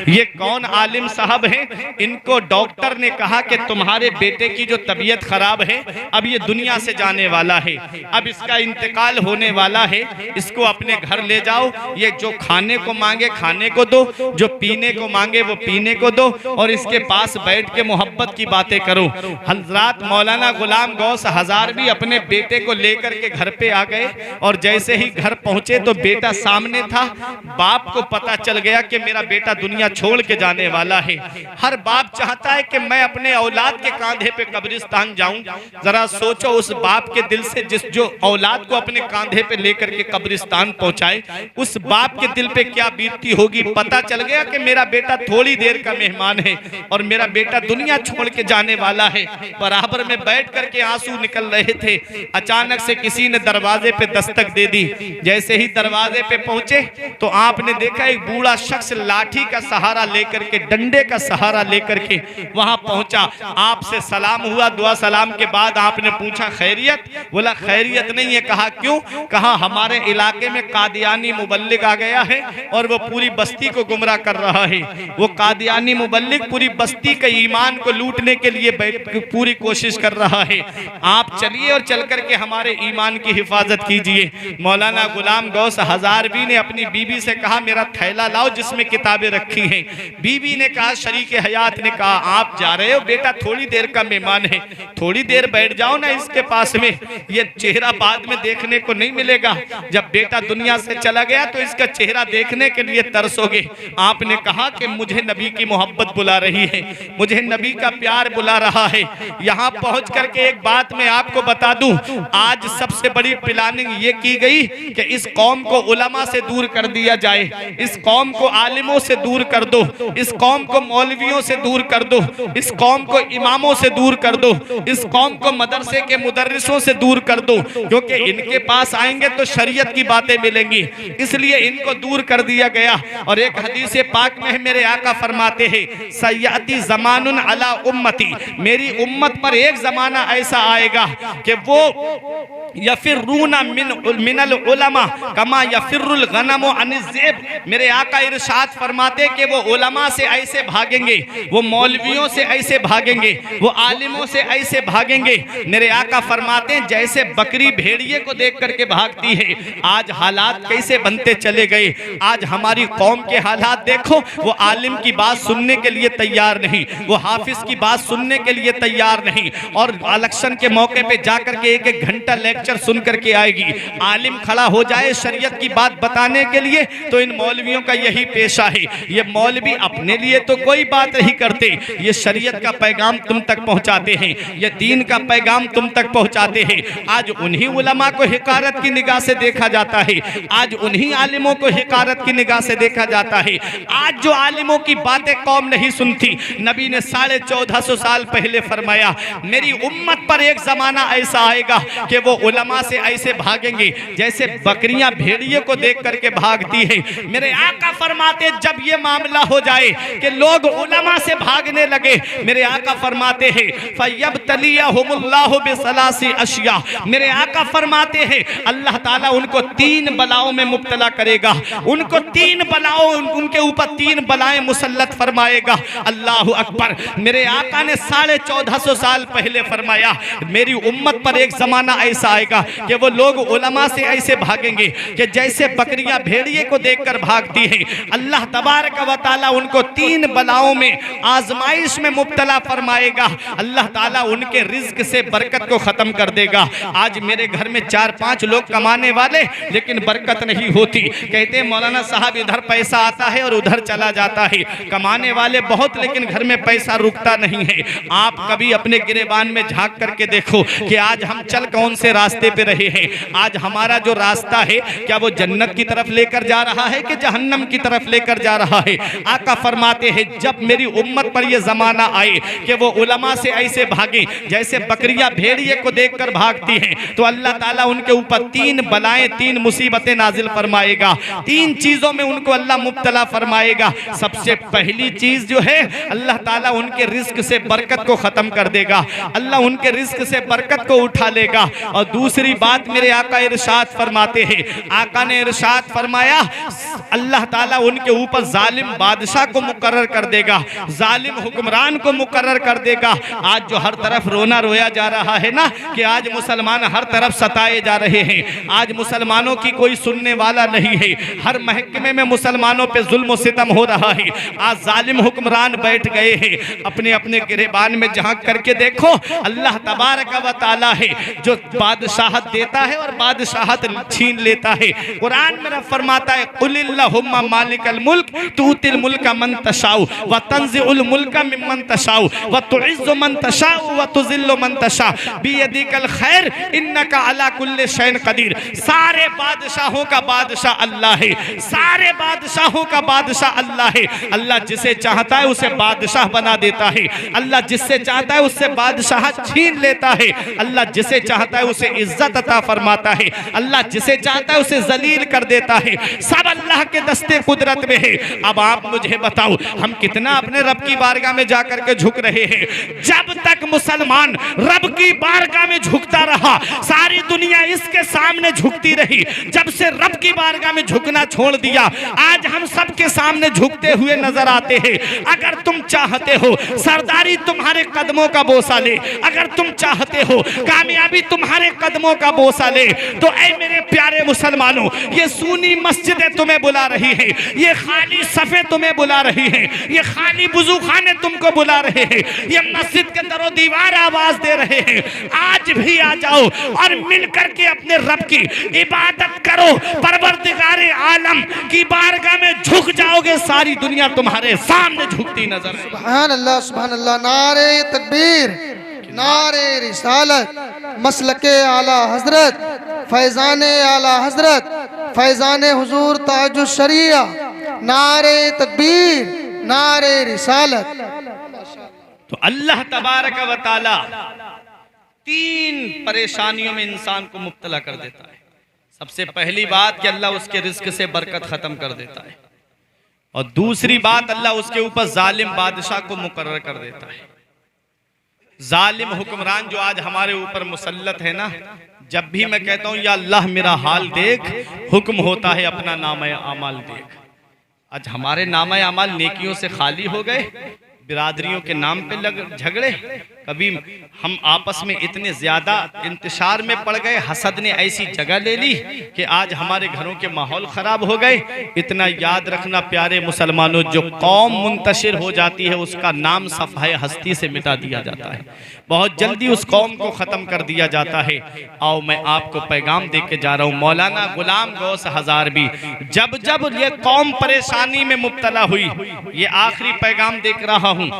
ये कौन आलिम साहब हैं? इनको डॉक्टर ने कहा कि तुम्हारे बेटे की जो तबीयत खराब है, अब ये दुनिया से जाने वाला है, अब इसका इंतकाल होने वाला है, इसको अपने घर ले जाओ, ये जो खाने को मांगे खाने को दो, जो पीने को मांगे वो पीने को दो, और इसके पास बैठ के मोहब्बत की बातें करो। हजरत मौलाना गुलाम गौस हजारवी अपने बेटे को लेकर के घर पे आ गए, और जैसे ही घर पहुंचे तो बेटा सामने था। बाप को पता चल गया कि मेरा बेटा दुनिया छोड़ के जाने वाला है। हर बाप चाहता है कि मैं अपने औलाद के कांधे पे कब्रिस्तान जाऊं। जरा सोचो उस बाप के दिल से जो औलाद को अपने कांधे पे लेकर के कब्रिस्तान पहुंचाए, उस बाप के दिल पे क्या बीतती होगी। पता चल गया कि मेरा बेटा थोड़ी देर का मेहमान है और मेरा बेटा दुनिया छोड़ के जाने वाला है। बराबर में बैठ करके आंसू निकल रहे थे, अचानक से किसी ने दरवाजे पे दस्तक दे दी। जैसे ही दरवाजे पे पहुंचे तो आपने देखा एक बूढ़ा शख्स लाठी का सहारा लेकर के, डंडे का सहारा लेकर के वहां पहुंचा। आपसे सलाम हुआ, दुआ सलाम के बाद आपने पूछा खैरियत? बोला खैरियत नहीं है। कहा क्यों? कहा हमारे इलाके में कादियानी मुबल्लिग आ गया है और वो पूरी बस्ती को गुमराह कर रहा है। वो कादियानी मुबल्लिग पूरी बस्ती के ईमान को लूटने के लिए पूरी कोशिश कर रहा है। आप चलिए और चल करके हमारे ईमान की हिफाजत कीजिए। मौलाना गुलाम गौस हजारवी ने अपनी बीबी से कहा मेरा थैला लाओ जिसमें किताबें रखी हैं। बीबी ने कहा, शरीक हयात ने कहा आप जा रहे हो, बेटा थोड़ी देर का मेहमान है, थोड़ी देर बैठ जाओ ना इसके पास में, ये चेहरा बाद में देखने को नहीं मिलेगा। जब बेटा दुनिया से चला गया तो इसका चेहरा देखने के लिए तरसोगे। आपने कहा कि मुझे नबी की मोहब्बत बुला रही है, मुझे नबी का प्यार बुला रहा है। यहाँ पहुंच करके एक बात मैं आपको बता दूं, आज सबसे बड़ी प्लानिंग ये की गई कि इस कौम को उलमा से दूर कर दिया जाए, इस कौम को आलिमों से दूर कर दो, इस कौम को मौलवियों से दूर कर दो, इस कौम को इमामों से दूर कर दो, इस कौम को मदरसे के मुदर्रिसों से दूर कर दो, क्योंकि इनके पास आएंगे तो शरीयत की बातें मिलेंगी, इसलिए इनको दूर कर दिया गया। और एक हदीस पाक में मेरे आका फरमाते हैं, सय्यती ज़मानुन अला उम्मती, मेरी उम्मत पर एक जमाना ऐसा आएगा कि वो यफिरूना मिनल उलमा कमा यफिरुल गनमु अनिज़ ज़ेब। मेरे आका इरशाद फरमाते कि वो उलमा से ऐसे भागेंगे, वो मौलवियों से ऐसे भागेंगे, वो आलिमों से ऐसे भागेंगे। मेरे आका फरमाते हैं जैसे बकरी भेड़िए को देख करके भागती है। आज हालात कैसे बनते चले गए। आज हमारी कौम के हालात देखो, वो आलिम की बात सुनने के लिए तैयार नहीं, वो हाफिज की बात सुनने के लिए तैयार नहीं, और इलेक्शन के मौके पे जाकर के एक घंटा लेक्चर सुन करके आएगी। आलिम खड़ा हो जाए शरीयत की बात बताने के लिए तो इन मौलवियों का यही पेशा है। ये मौलवी अपने लिए तो कोई बात नहीं करते, ये शरीयत का पैगाम तुम तक पहुंचाते हैं, ये दीन का पैगाम तुम तक पहुंचाते हैं। आज उन्हीं उलमा को हिकारत की निगाह से देखा जाता है, आज उन्हीं आलिमों को हिकारत की निगाह से देखा जाता है। आज जो आलिमों की बातें कौम नहीं सुनती, नबी ने 1450 साल पहले फरमाया मेरी उम्मत पर एक जमाना ऐसा आएगा कि वो उलमा से ऐसे भागेंगे जैसे बकरियां भेड़िए को देख करके भागती है। मेरे आका फरमाते जब ये मामला हो जाए कि लोग उलमा से भागने लगे, मेरे आका फरमाते हैं फयब्तलियहुमुल्लाहु बिसलासी अशिया, मेरे आका फरमाते हैं अल्लाह ताला उनको 3 बलाओं में मुब्तला करेगा, उनको 3 बलाओं, उनके ऊपर 3 बलाएं मुसल्लत फरमाएगा। अल्लाहु अकबर। मेरे आका ने 1450 साल पहले फरमाया मेरी उम्मत पर एक जमाना ऐसा आएगा कि वो लोग उलमा से ऐसे भागेंगे कि जैसे बकरियां भेड़िए को देखकर भागती हैं। अल्लाह तबारक व तआला उनको 3 बलाओं में, आजमाइश में मुब्तला फरमाएगा। अल्लाह ताला उनके रिज्क से बरकत को खत्म कर देगा। आज मेरे घर में 4-5 लोग कमाने वाले लेकिन बरकत नहीं होती। कहते हैं मौलाना साहब इधर पैसा आता है और उधर चला जाता है, कमाने वाले बहुत लेकिन घर में पैसा रुकता नहीं है। आप कभी अपने गिरेबान में झांक करके देखो कि आज हम चल कौन से रास्ते पे रहे हैं। आज हमारा जो रास्ता है क्या वो जन्नत की तरफ लेकर जा रहा है कि जहन्नम की तरफ लेकर जा रहा है। आका फरमाते हैं जब मेरी उम्मत पर यह जमाना आए कि वो उलमा से ऐसे भागे जैसे बकरियां भेड़िए को देखकर भागती हैं, तो अल्लाह ताला उनके ऊपर 3 बलाएं, 3 मुसीबतें नाजिल फरमाएगा। 3 चीजों में उनको अल्लाह मुब्तला फरमाएगा। सबसे पहली चीज जो है अल्लाह ताला उनके रिस्क से बरकत को खत्म कर देगा, अल्लाह उनके रिस्क से बरकत को उठा लेगा। और दूसरी बात मेरे आका इरशाद फरमाते हैं, आका ने इरशाद फरमाया अल्लाह ताला उनके ऊपर जालिम बादशाह को मुकर्रर कर देगा, जालिम हुक्मरान को मुकर्रर कर देगा। आज जो हर तरफ रोना रोया जा रहा है ना कि आज मुसलमान हर तरफ सताए जा रहे हैं, आज मुसलमानों की कोई सुनने वाला नहीं है, हर महकमे में मुसलमानों पे जुल्म और सितम हो रहा है। आज जालिम हुक्मरान बैठ गए हैं, अपने अपने गिरेबान में झांक करके देखो, अल्लाह तबारक व तआला है जो बादशाहत देता है और बादशाहत छीन लेता है। कुरान में फरमाता है कुलिल्लाहुम्मा मालिकल मुल्क तूतिल मुल्का मन तशाउ व तंज़िउल मुल्का मिम्मन तशाउ व तुइज़्ज़ु मन तशाउ व तुज़िल्लु मन तशा बियदिकल खैर इन्नका अला कुल्लि शैइन कदीर। सारे बादशाहों का बादशाह अल्लाह है, सारे बादशाहों का बादशाह अल्लाह है। अल्लाह जिसे चाहता है उसे बादशाह बना देता है, अल्लाह जिससे चाहता है उससे बादशाह छीन लेता है, अल्लाह जिसे चाहता है उसे इज्जत अता फरमाता है, अल्लाह जिसे चाहता है उसे जलील कर देता है। सब अल्लाह के दस्ते कुदरत में है। अब आप मुझे बताओ हम कितना अपने रब की बारगाह में जाकर के झुक रहे हैं। जब तक मुसलमान रब की बारगाह में झुकता रहा, सारी दुनिया इसके सामने झुकती रही। जब से रब की बारगाह में झुकना छोड़ दिया, आज हम सबके सामने झुकते हुए नजर आते हैं। अगर तुम चाहते हो सरदारी तुम्हारे कदमों का बोसा ले, अगर तुम चाहते हो कामयाबी तुम्हारे कदमों का बोसा ले, तो ऐ मेरे प्यारे मुसलमानों, ये सुनी मस्जिदें तुम्हें बुला रही हैं, ये खाली सफे तुम्हें बुला रही हैं, ये खाली वुजू खाने तुमको बुला रहे हैं, ये मस्जिद के दरो दीवार आवाज दे रहे हैं। आज भी आ जाओ और मिलकर के अपने रब की इबादत करो। परवरदिगारे आलम की बारगाह में झुक जाओगे, सारी दुनिया तुम्हारे सामने झुकती नजर आएगी। सुभान अल्लाह, सुभान अल्लाह। नारे तकबीर, नारे रिसालत, मसलके आला हजरत, फैजाने आला हजरत, फैजाने हुजूर ताजुश शरिया। नारे तकबीर, नारे रिसालत। तो अल्लाह तबारक व तआला 3 परेशानियों में इंसान को मुब्तला कर देता है। सबसे पहली बात कि अल्लाह उसके रिज्क से बरकत खत्म कर देता है, और दूसरी बात अल्लाह उसके ऊपर जालिम बादशाह को मुकर्रर कर देता है। जालिम हुक्मरान जो आज हमारे ऊपर मुसल्लत है ना, जब भी मैं कहता हूं या अल्लाह मेरा हाल देख, हुक्म होता है अपना नामे आमाल देख। आज हमारे नामे आमाल नेकियों से खाली हो गए, बिरादरियों के नाम पे लग झगड़े, कभी हम आपस में इतने ज्यादा इंतशार में पड़ गए, हसद ने ऐसी जगह ले ली कि आज हमारे घरों के माहौल खराब हो गए। इतना याद रखना प्यारे मुसलमानों, जो कौम मुंतशिर हो जाती है उसका नाम सफ़ाए हस्ती से मिटा दिया जाता है, बहुत जल्दी उस कौम को ख़त्म कर दिया जाता है। आओ मैं आपको पैगाम दे के जा रहा हूँ, मौलाना गुलाम गौस हज़ारवी, जब जब ये कौम परेशानी में मुब्तला हुई, ये आखिरी पैगाम देख रहा हूँ,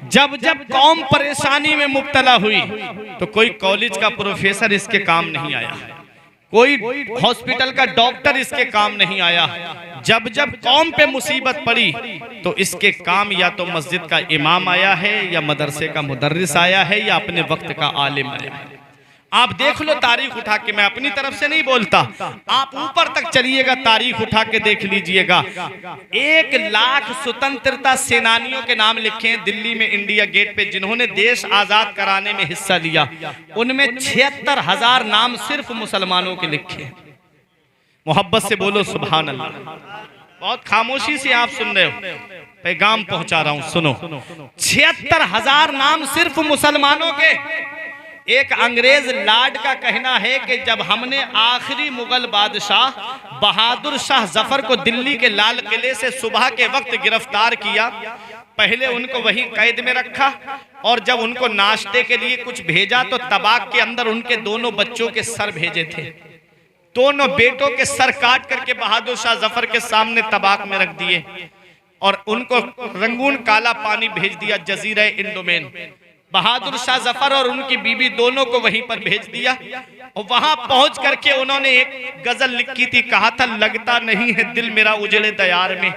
जब जब कौम परेशानी में मुब्तला हुई तो कोई कॉलेज का प्रोफेसर इसके काम नहीं आया, कोई हॉस्पिटल का डॉक्टर इसके काम नहीं आया। जब जब कौम पे मुसीबत पड़ी तो इसके काम या तो मस्जिद का इमाम आया है, या मदरसे का मुदर्रिस आया है, या अपने वक्त का आलिम आया है। आप देख लो तारीख उठा के, मैं अपनी तरफ से नहीं बोलता, आप ऊपर तक चलिएगा, तारीख उठा के देख लीजिएगा। 1 लाख स्वतंत्रता सेनानियों के नाम लिखे हैं दिल्ली में इंडिया गेट पे, जिन्होंने देश आजाद कराने में हिस्सा लिया, उनमें 76,000 नाम सिर्फ मुसलमानों के लिखे हैं। मोहब्बत से बोलो सुभान अल्लाह। बहुत खामोशी से आप सुन रहे हो, पैगाम पहुंचा रहा हूं, सुनो। 76,000 नाम सिर्फ मुसलमानों के। एक अंग्रेज लॉर्ड का कहना है कि जब हमने आखिरी मुगल बादशाह बहादुर शाह जफर को दिल्ली के लाल किले से सुबह के वक्त गिरफ्तार किया, पहले उनको वहीं कैद में रखा, और जब उनको नाश्ते के लिए कुछ भेजा तो तबाक के अंदर उनके दोनों बच्चों के सर भेजे थे। दोनों बेटों के सर काट करके बहादुर शाह जफर के सामने तबाक में रख दिए, और उनको रंगून काला पानी भेज दिया जजीरा इंडोमेन। बहादुर शाह जफर और उनकी बीबी दोनों को वहीं पर भेज दिया, और वहां पहुंच करके उन्होंने एक गजल लिखी थी, कहा था लगता नहीं है दिल मेरा उजड़े दयार में,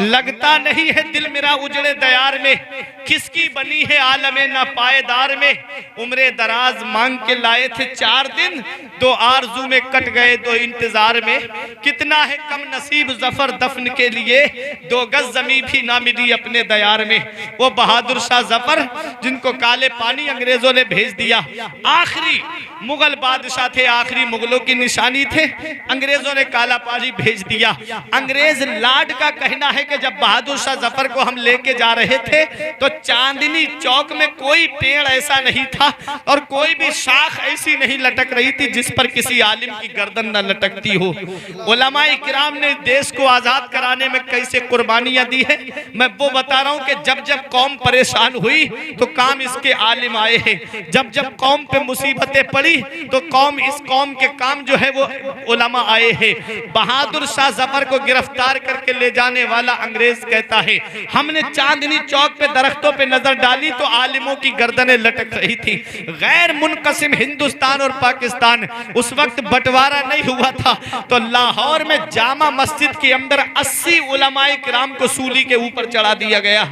लगता नहीं है दिल मेरा उजड़े दयार में, किसकी बनी है आलमे ना पायदार में। उम्रे दराज मांग के लाए थे 4 दिन, 2 आरजू में कट गए 2 इंतजार में। कितना है कम नसीब जफर दफन के लिए, 2 गज जमी भी ना मिली अपने दयार में। वो बहादुर शाह जफर जिनको काले पानी अंग्रेजों ने भेज दिया, आखिरी मुगल बादशाह थे, आखिरी मुगलों की निशानी थे, अंग्रेजों ने काला पानी भेज दिया। अंग्रेज लाड का कहना है कि जब बहादुर शाह जफर को हम लेके जा रहे थे तो चांदनी चौक में कोई पेड़ ऐसा नहीं था और कोई भी शाख ऐसी नहीं लटक रही थी जिस पर किसी आलिम की गर्दन न लटकती हो। उलमाए किराम ने देश को आजाद कराने में कैसे कुर्बानियां दी है, मैं वो बता रहा हूं कि जब जब कौम परेशान हुई तो काम इसके आलिम आए हैं, जब जब कौम पे मुसीबतें पड़ी तो इस कौम के काम जो है वो उलमा आए हैं। बहादुर शाह जफर को गिरफ्तार करके ले जाने वाला अंग्रेज कहता है हमने चांदनी चौक पे दरख्तों पे नजर डाली तो आलिमों की गर्दनें लटक रही थी। गैर मुनकसिम हिंदुस्तान और पाकिस्तान उस वक्त बंटवारा नहीं हुआ था, तो लाहौर में जामा मस्जिद के अंदर 80 उलमाए किराम को सूली के ऊपर चढ़ा दिया गया,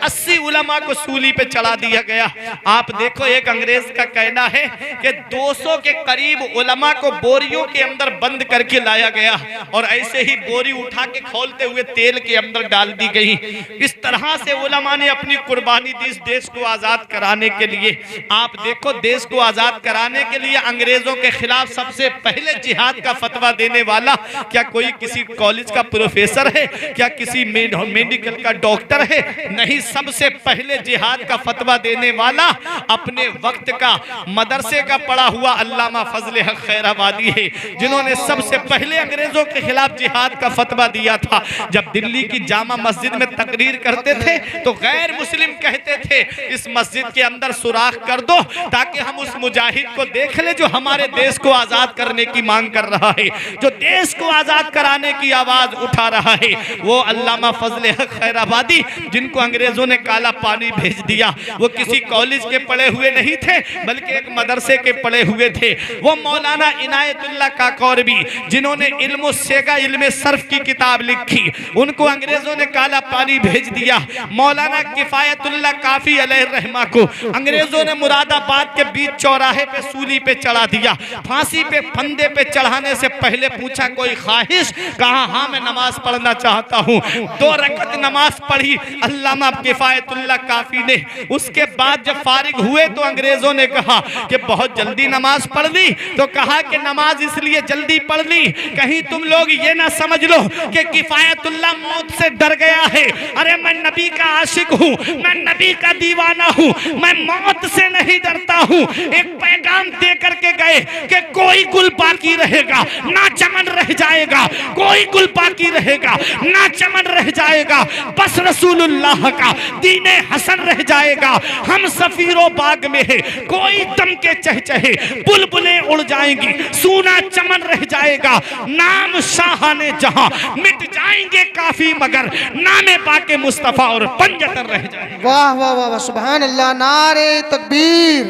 80 उलमा को सूली पे चढ़ा दिया गया। आप देखो, एक अंग्रेज का कहना है कि 200 के करीब उलमा को बोरियों के अंदर बंद करके लाया गया और ऐसे ही बोरी उठा के खोलते हुए तेल के अंदर डाल दी गई। इस तरह से उलमा ने अपनी कुर्बानी दी इस देश को आजाद कराने के लिए। आप देखो, देश को आजाद कराने के लिए अंग्रेजों के खिलाफ सबसे पहले जिहाद का फतवा देने वाला क्या कोई किसी कॉलेज का प्रोफेसर है, क्या किसी मेडिकल का डॉक्टर है? नहीं, सबसे पहले जिहाद का फतवा देने वाला अपने वक्त का मदरसे का पढ़ा हुआ अल्लामा फजले हक खैराबादी है, जिन्होंने सबसे पहले अंग्रेजों के खिलाफ जिहाद का फतवा दिया था। जब दिल्ली की जामा मस्जिद में तकरीर करते थे तो गैर मुस्लिम कहते थे इस मस्जिद के अंदर सुराख कर दो ताकि हम उस मुजाहिद को देख ले जो हमारे देश को आजाद करने की मांग कर रहा है, जो देश को आजाद कराने की आवाज उठा रहा है। वो अल्लामा फजले हक खैराबादी जिनको अंग्रेजों ने काला पानी भेज दिया, वो किसी कॉलेज के पढ़े हुए नहीं थे बल्कि एक मदरसे के पढ़े हुए थे। वो मौलाना इनायतुल्लाह काकोरबी जिन्होंने इल्म सेगा इल्म सर्फ की किताब लिखी, उनको अंग्रेजों ने काला पानी भेज दिया। मौलाना किफायतुल्लाह काफी अलैहिर्रहमा को अंग्रेजों ने मुरादाबाद के बीच चौराहे पे सूली पे चढ़ा दिया। फांसी पे फंदे पे चढ़ाने से पहले पूछा कोई ख्वाहिश, कहा हाँ मैं नमाज पढ़ना चाहता हूँ। 2 रकअत नमाज पढ़ी अल्लामा किफायतुल्लाह काफी ने। उसके बाद जब फारिग हुए तो अंग्रेजों ने कहा कि बहुत जल्दी नमाज पढ़ ली, तो कहा कि नमाज इसलिए जल्दी पढ़ ली कहीं तुम लोग ये ना समझ लो कि किफायतुल्लाह मौत से डर गया है। अरे मैं नबी का आशिक हूँ, मैं नबी का दीवाना हूँ, मैं मौत से नहीं डरता हूँ। एक पैगाम दे करके गए कि कोई गुल बाकी रहेगा ना चमन रह जाएगा, कोई गुल बाकी रहेगा ना चमन रह जाएगा, बस रसूलुल्लाह का दीने हसन रह जाएगा। हम सफीरो बाग में है, कोई दम के चहचहे बुलबुलें उड़ जाएंगी, सूना चमन रह जाएगा, नाम शाहाने जहां मिट जाएंगे काफी मगर नामे पाके मुस्तफा और पंजतन रह जाएंगे। वाह वाह वाह वाह, सुभान अल्लाह। नारे तकबीर,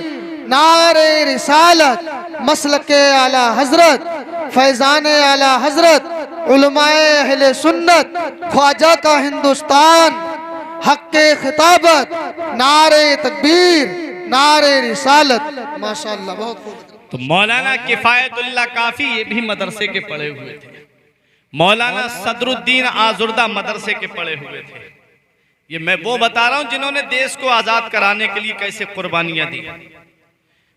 नारे रिसालत, मसलके आला हजरत, फैजाने आला हजरत, उलमाए अहले सुन्नत, ख्वाजा का हिंदुस्तान, हक के खिताबत, नारे तकबीर, नारे रिसालत। माशाअल्लाह, बहुत खूब। तो मौलाना किफायतुल्लाह काफी ये भी मदरसे के पढ़े हुए थे। मौलाना सदरुद्दीन आजुर्दा मदरसे के पढ़े हुए थे। ये मैं वो बता रहा हूं जिन्होंने देश को आजाद कराने के लिए कैसे कुर्बानियां दी।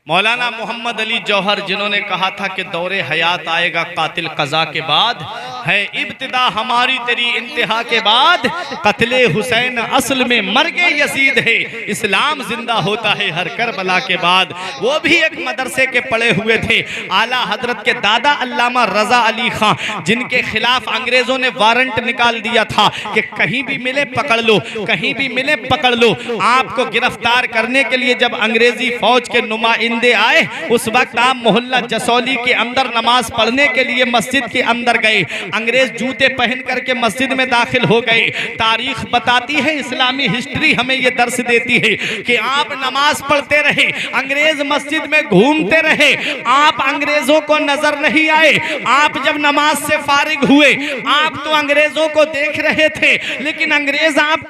मौलाना मोहम्मद अली जौहर जिन्होंने कहा था कि दौरे हयात आएगा कातिल कज़ा के बाद, है इब्तिदा हमारी तेरी इंतहा के बाद, कत्ले हुसैन असल में मर्गे यजीद है, इस्लाम जिंदा होता है हर करबला के बाद। वो भी एक मदरसे के पढ़े हुए थे। आला हजरत के दादा अल्लामा रजा अली खां जिनके खिलाफ अंग्रेजों ने वारंट निकाल दिया था कि कहीं भी मिले पकड़ लो, कहीं भी मिले पकड़ लो। आपको गिरफ्तार करने के लिए जब अंग्रेजी फौज के नुमाइंदे आए उस वक्त आप मोहल्ला जसौली के अंदर नमाज पढ़ने के लिए मस्जिद के अंदर गए। अंग्रेज जूते पहन करके मस्जिद में दाखिल हो गए। तारीख बताती है, इस्लामी हिस्ट्री हमें यह दर्श देती है कि आप नमाज पढ़ते रहे, अंग्रेज मस्जिद में घूमते रहे, आप अंग्रेजों को नजर नहीं आए। आप जब नमाज से फारिग हुए आप तो अंग्रेजों को देख रहे थे, लेकिन अंग्रेज आप